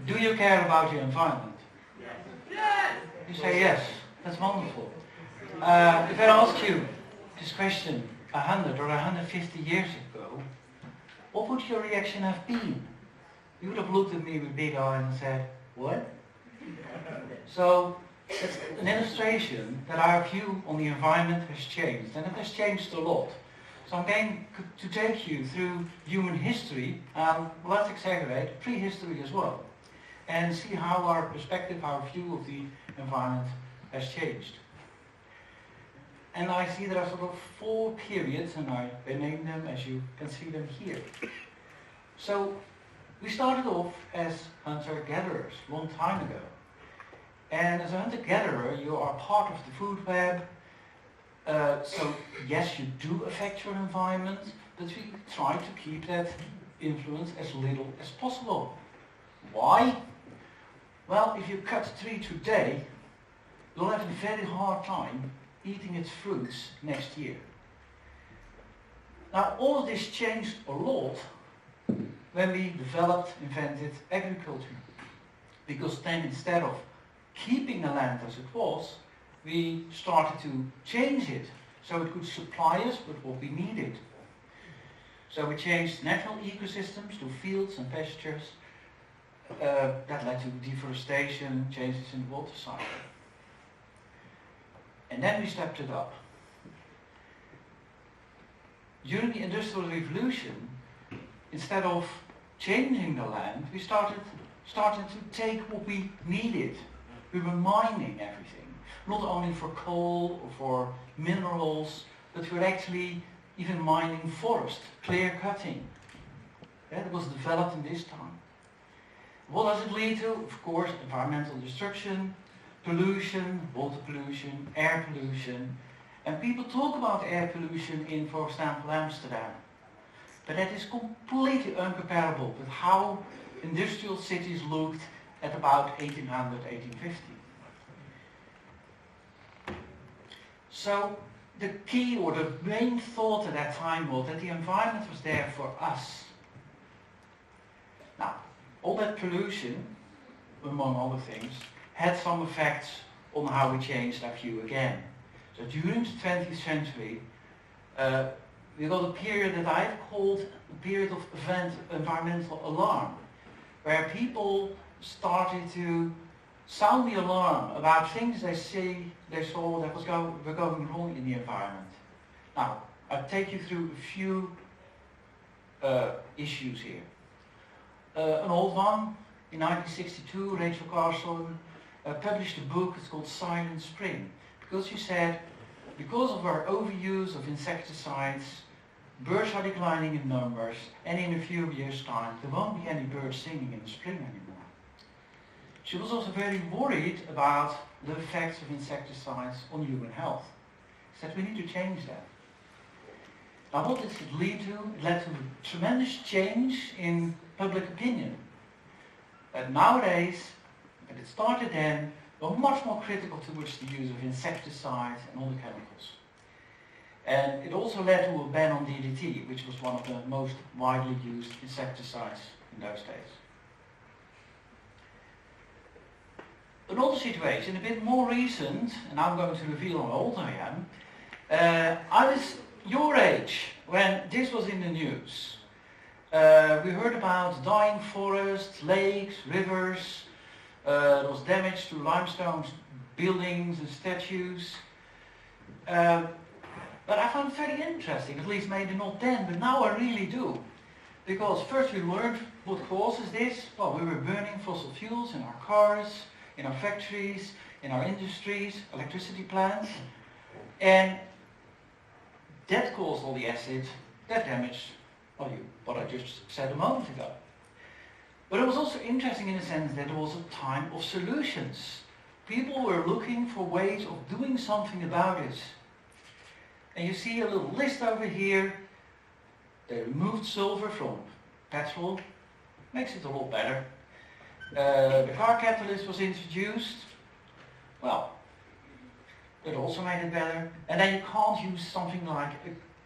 Do you care about your environment? Yes. You say yes. That's wonderful. If I ask you this question 100 or 150 years ago, what would your reaction have been? You would have looked at me with big eyes and said, what? So it's an illustration that our view on the environment has changed, and it has changed a lot. So I'm going to take you through human history, and let's exaggerate prehistory as well, and see how our perspective, our view of the environment has changed. And I see there are sort of 4 periods, and I name them as you can see them here. So we started off as hunter-gatherers a long time ago. And as a hunter-gatherer, you are part of the food web. So yes, you do affect your environment, but we try to keep that influence as little as possible. Why? Well, if you cut a tree today, you'll have a very hard time eating its fruits next year. Now, all of this changed a lot when we invented agriculture. Because then, instead of keeping the land as it was, we started to change it so it could supply us with what we needed. So we changed natural ecosystems to fields and pastures. That led to deforestation, changes in the water cycle. And then we stepped it up. During the Industrial Revolution, instead of changing the land, we started to take what we needed. We were mining everything, not only for coal or for minerals, but we were actually even mining forest, clear cutting. That was developed in this time. What does it lead to? Of course, environmental destruction, pollution, water pollution, air pollution. And people talk about air pollution in, for example, Amsterdam. But that is completely incomparable with how industrial cities looked at about 1800, 1850. So the key or the main thought at that time was that the environment was there for us. Now, all that pollution, among other things, had some effects on how we changed our view again. So during the 20th century, we got a period that I've called a period of environmental alarm, where people started to sound the alarm about things they saw that were going wrong in the environment. Now, I'll take you through a few issues here. An old one, in 1962, Rachel Carson published a book, it's called Silent Spring, because she said, because of our overuse of insecticides, birds are declining in numbers, and in a few years' time, there won't be any birds singing in the spring anymore. She was also very worried about the effects of insecticides on human health. She said, we need to change that. Now, what did it lead to? It led to a tremendous change in public opinion. But nowadays, and it started then, we're much more critical towards the use of insecticides and other chemicals. And it also led to a ban on DDT, which was one of the most widely used insecticides in those days. Another situation, a bit more recent, and I'm going to reveal how old I am. I was your age when this was in the news. We heard about dying forests, lakes, rivers. There was damage to limestone buildings and statues. But I found it very interesting, at least maybe not then, but now I really do. Because first we learned what causes this. Well, we were burning fossil fuels in our cars, in our factories, in our industries, electricity plants. And that caused all the acid that damaged what I just said a moment ago. But it was also interesting in the sense that there was a time of solutions. People were looking for ways of doing something about it. And you see a little list over here. They removed sulfur from petrol. Makes it a lot better. The car catalyst was introduced. Well, it also made it better. And then you can't use something like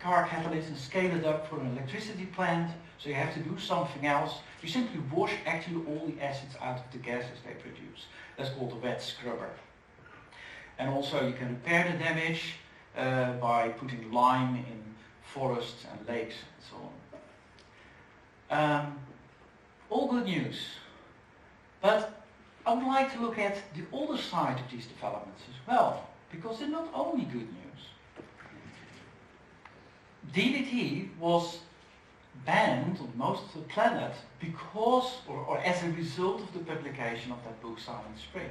car catalyst and scale it up for an electricity plant, so you have to do something else. You simply wash actually all the acids out of the gases they produce. That's called a wet scrubber. And also you can repair the damage by putting lime in forests and lakes and so on. All good news. But I would like to look at the other side of these developments as well, because they're not only good news. DDT was banned on most of the planet because, or as a result of the publication of that book Silent Spring.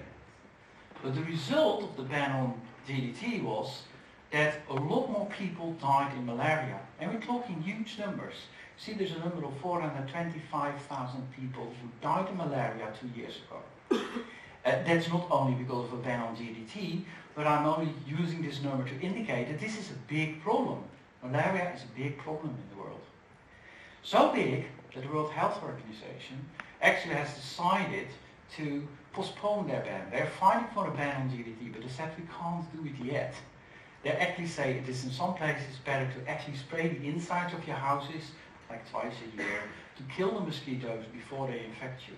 But the result of the ban on DDT was that a lot more people died in malaria. And we're talking huge numbers. See, there's a number of 425,000 people who died in malaria 2 years ago. That's not only because of a ban on DDT, but I'm only using this number to indicate that this is a big problem. Malaria is a big problem in the world. So big that the World Health Organization actually has decided to postpone their ban. They're fighting for a ban on DDT, but they said we can't do it yet. They actually say it is in some places better to actually spray the insides of your houses like twice a year to kill the mosquitoes before they infect you.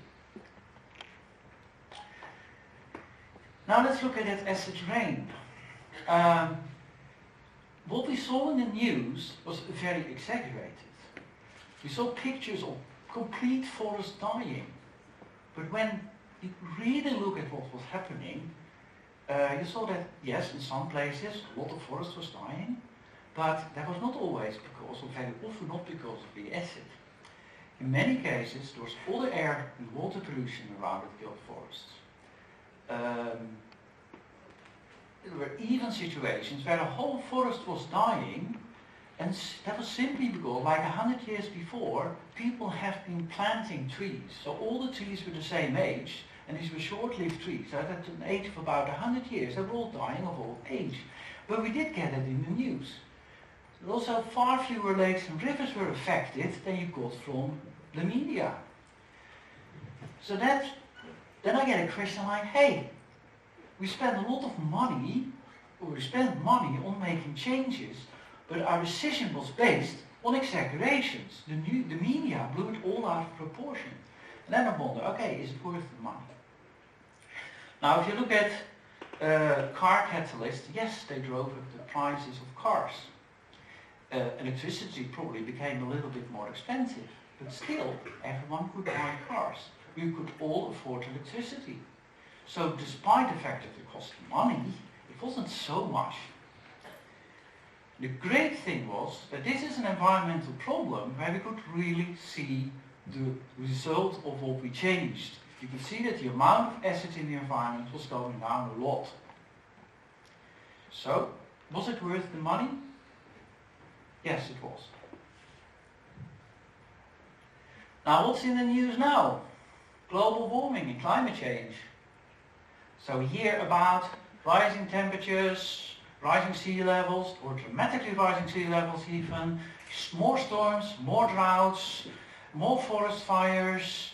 Now let's look at that acid rain. What we saw in the news was very exaggerated. We saw pictures of complete forests dying. But when you really look at what was happening, you saw that, yes, in some places a lot of forest was dying, but that was not always because, or very often not because of the acid. In many cases, there was other air and water pollution around that killed forests. There were even situations where the whole forest was dying, and that was simply because, like 100 years before, people have been planting trees. So all the trees were the same age, and these were short-lived trees. So at an age of about 100 years, they were all dying of old age. But we did get it in the news. But also far fewer lakes and rivers were affected than you got from the media. So then I get a question like, hey, we spend a lot of money, or we spend money on making changes, but our decision was based on exaggerations. The media blew it all out of proportion. And then I wonder, okay, is it worth the money? Now if you look at car catalysts, yes, they drove up the prices of cars. Electricity probably became a little bit more expensive, but still everyone could buy cars. We could all afford electricity. So despite the fact that it cost money, it wasn't so much. The great thing was that this is an environmental problem where we could really see the result of what we changed. You could see that the amount of acid in the environment was going down a lot. So, was it worth the money? Yes, it was. Now what's in the news now? Global warming and climate change. So we hear about rising temperatures, rising sea levels, or dramatically rising sea levels even, more storms, more droughts, more forest fires.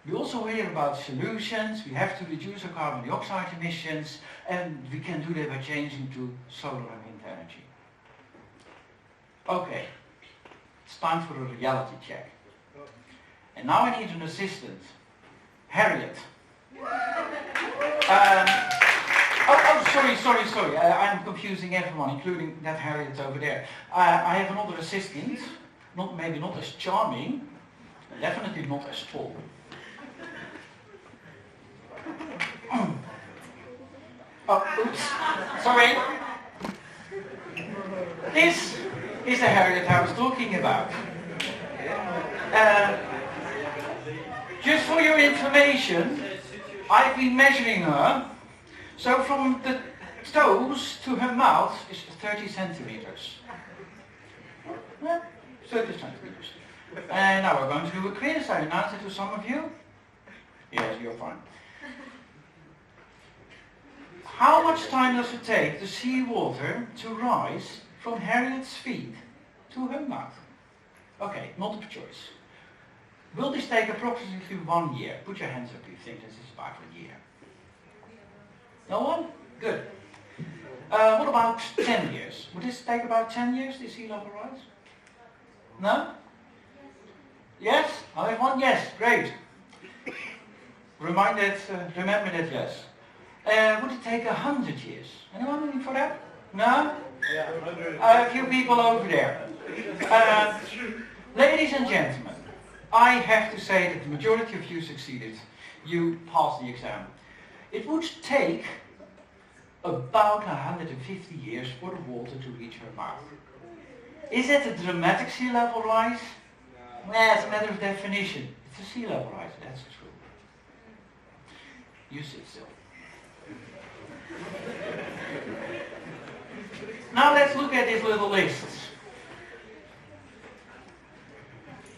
We also hear about solutions. We have to reduce our carbon dioxide emissions, and we can do that by changing to solar and wind energy. Okay, it's time for a reality check. And now I need an assistant. Harriet. Sorry. I'm confusing everyone, including that Harriet over there. I have another assistant, maybe not as charming, definitely not as tall. Oh, oops, sorry. This is the Harriet I was talking about. Just for your information, I've been measuring her. So from the toes to her mouth is 30 centimeters. 30 centimeters. And now we're going to do a quiz. I announced it to some of you. Yes, you're fine. How much time does it take the seawater to rise from Harriet's feet to her mouth? Okay, multiple choice. Will this take approximately 1 year? Put your hands up if you think this is about a year. No one? Good. What about 10 years? Would this take about 10 years, the sea level rise? No? Yes? I have one yes. Great. Remember that yes. Would it take 100 years? Anyone looking for that? No? Yeah, 100. A few people over there. Ladies and gentlemen, I have to say that the majority of you succeeded. You passed the exam. It would take about 150 years for the water to reach her mouth. Is that a dramatic sea level rise? Nah, it's a matter of definition. It's a sea level rise, that's true. You sit still. Now let's look at this little list.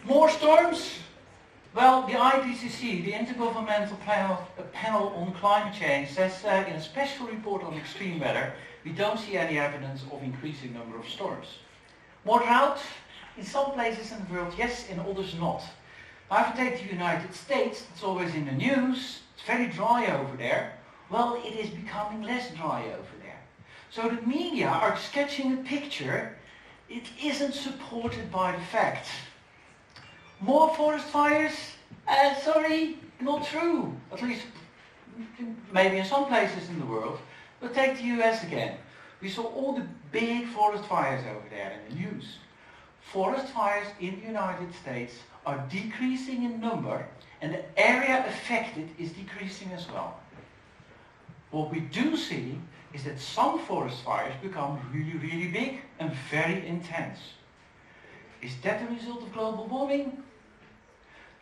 More storms? Well, the IPCC, the Intergovernmental Panel on Climate Change, says in a special report on extreme weather, we don't see any evidence of increasing number of storms. More drought? In some places in the world, yes, in others not. Now, if you take the United States, it's always in the news, it's very dry over there. Well, it is becoming less dry over there. So the media are sketching a picture, it isn't supported by the facts. More forest fires? Sorry, not true. At least, maybe in some places in the world. But take the US again. We saw all the big forest fires over there in the news. Forest fires in the United States are decreasing in number, and the area affected is decreasing as well. What we do see is that some forest fires become really, really big and very intense. Is that the result of global warming?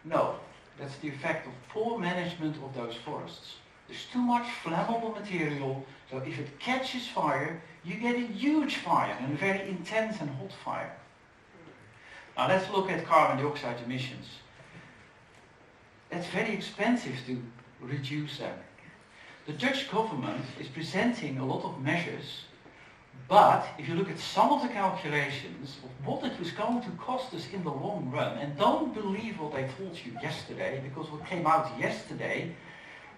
No, that's the effect of poor management of those forests. There's too much flammable material, so if it catches fire, you get a huge fire and a very intense and hot fire. Now let's look at carbon dioxide emissions. It's very expensive to reduce them. The Dutch government is presenting a lot of measures, but if you look at some of the calculations of what it was going to cost us in the long run, and don't believe what I told you yesterday, because what came out yesterday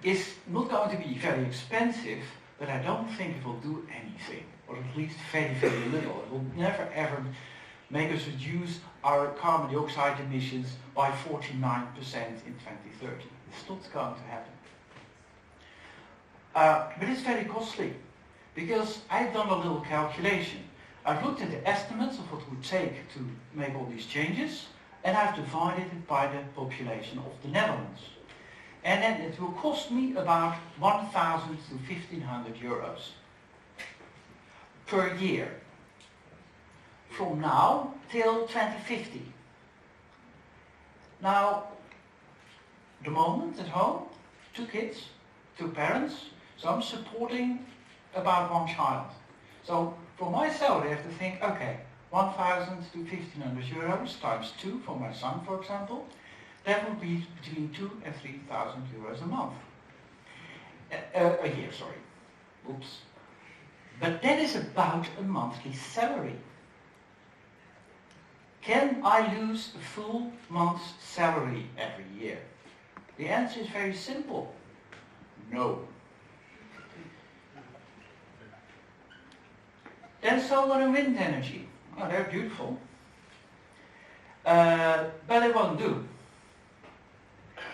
is not going to be very expensive, but I don't think it will do anything, or at least very, very little. It will never ever make us reduce our carbon dioxide emissions by 49% in 2030. It's not going to happen. But it's very costly, because I've done a little calculation. I've looked at the estimates of what it would take to make all these changes, and I've divided it by the population of the Netherlands. And then it will cost me about 1,000 to 1,500 euros per year, from now till 2050. Now, the moment at home, 2 kids, 2 parents, so I'm supporting about 1 child. So for my salary I have to think, okay, 1,000 to 1,500 euros times 2 for my son, for example, that would be between 2,000 and 3,000 euros a month. A year, sorry. Oops. But that is about a monthly salary. Can I lose a full month's salary every year? The answer is very simple. No. Then solar and wind energy. Oh, they're beautiful. But they won't do.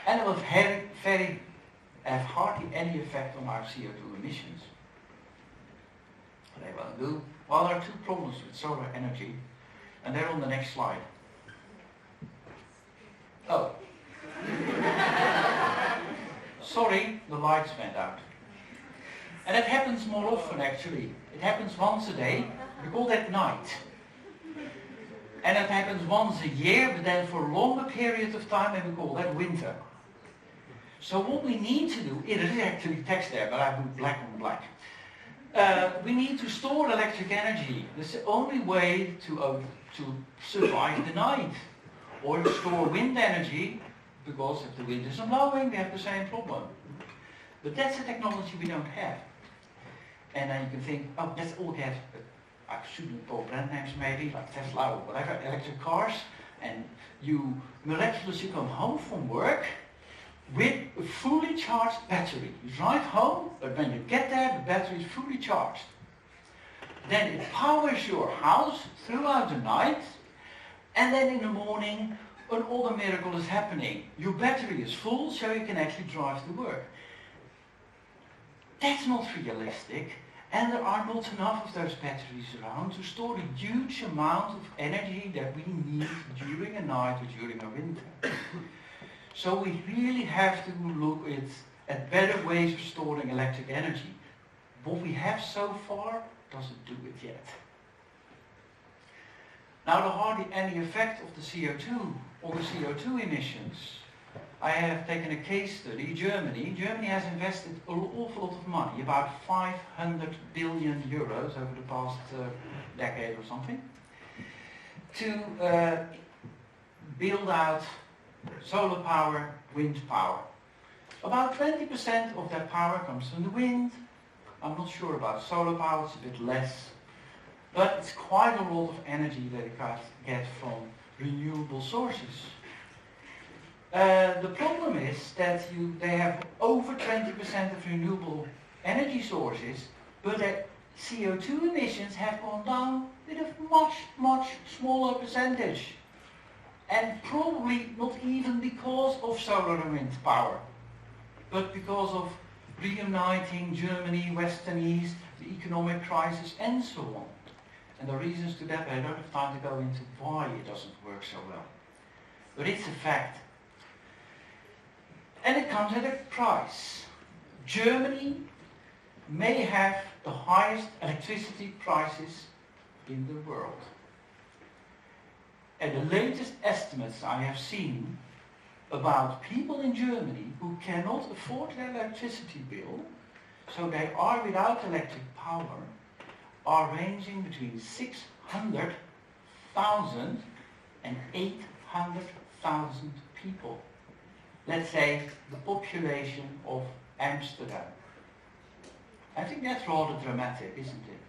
And it will have hardly any effect on our CO2 emissions. They won't do. Well, there are 2 problems with solar energy, and they're on the next slide. Oh. Sorry, the lights went out. And it happens more often actually. It happens once a day, we call that night. And it happens once a year, but then for a longer period of time, and we call that winter. So what we need to do, it is actually text there, but I put black on black. We need to store electric energy. That's the only way to survive the night. Or to store wind energy, because if the wind isn't blowing, we have the same problem. But that's a technology we don't have. And then you can think, oh, let's all get, I shouldn't call brand names maybe, like Tesla or whatever, electric cars, and you miraculously come home from work with a fully charged battery. You drive home, but when you get there, the battery is fully charged. Then it powers your house throughout the night, and then in the morning another miracle is happening. Your battery is full, so you can actually drive to work. That's not realistic, and there are not enough of those batteries around to store the huge amount of energy that we need during a night or during a winter. So we really have to look at better ways of storing electric energy. What we have so far doesn't do it yet. Now, there hardly any effect of the CO2 on the CO2 emissions. I have taken a case study, Germany. Germany has invested an awful lot of money, about 500 billion euros over the past decade or something, to build out solar power, wind power. About 20% of that power comes from the wind. I'm not sure about solar power, it's a bit less. But it's quite a lot of energy that you can get from renewable sources. The problem is that they have over 20% of renewable energy sources, but their CO2 emissions have gone down with a much, much smaller percentage. And probably not even because of solar and wind power, but because of reuniting Germany, West and East, the economic crisis, and so on. And the reasons to that, I don't have time to go into why it doesn't work so well. But it's a fact. And it comes at a price. Germany may have the highest electricity prices in the world. And the latest estimates I have seen about people in Germany who cannot afford their electricity bill, so they are without electric power, are ranging between 600,000 and 800,000 people. Let's say the population of Amsterdam. I think that's rather dramatic, isn't it?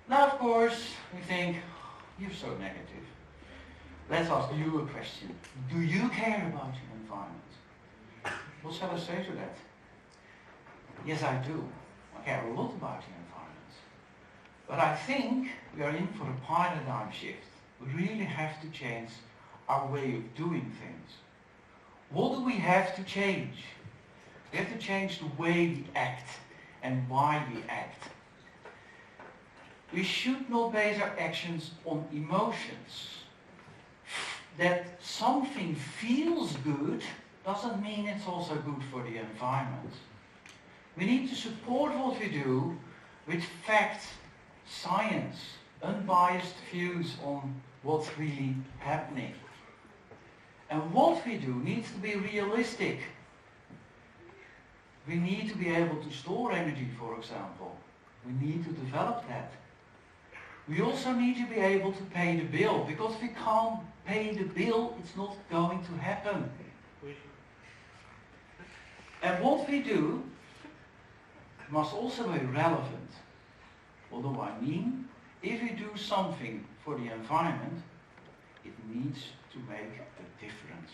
Now, of course, we think, you're so negative. Let's ask you a question. Do you care about your environment? What shall I say to that? Yes, I do. I care a lot about the environment. But I think we are in for a paradigm shift. We really have to change our way of doing things. What do we have to change? We have to change the way we act and why we act. We should not base our actions on emotions. That something feels good doesn't mean it's also good for the environment. We need to support what we do with facts, science, unbiased views on what's really happening. And what we do needs to be realistic. We need to be able to store energy, for example. We need to develop that. We also need to be able to pay the bill, because if we can't pay the bill, it's not going to happen. And what we do must also be relevant. What do I mean? If we do something for the environment, it needs to make a difference.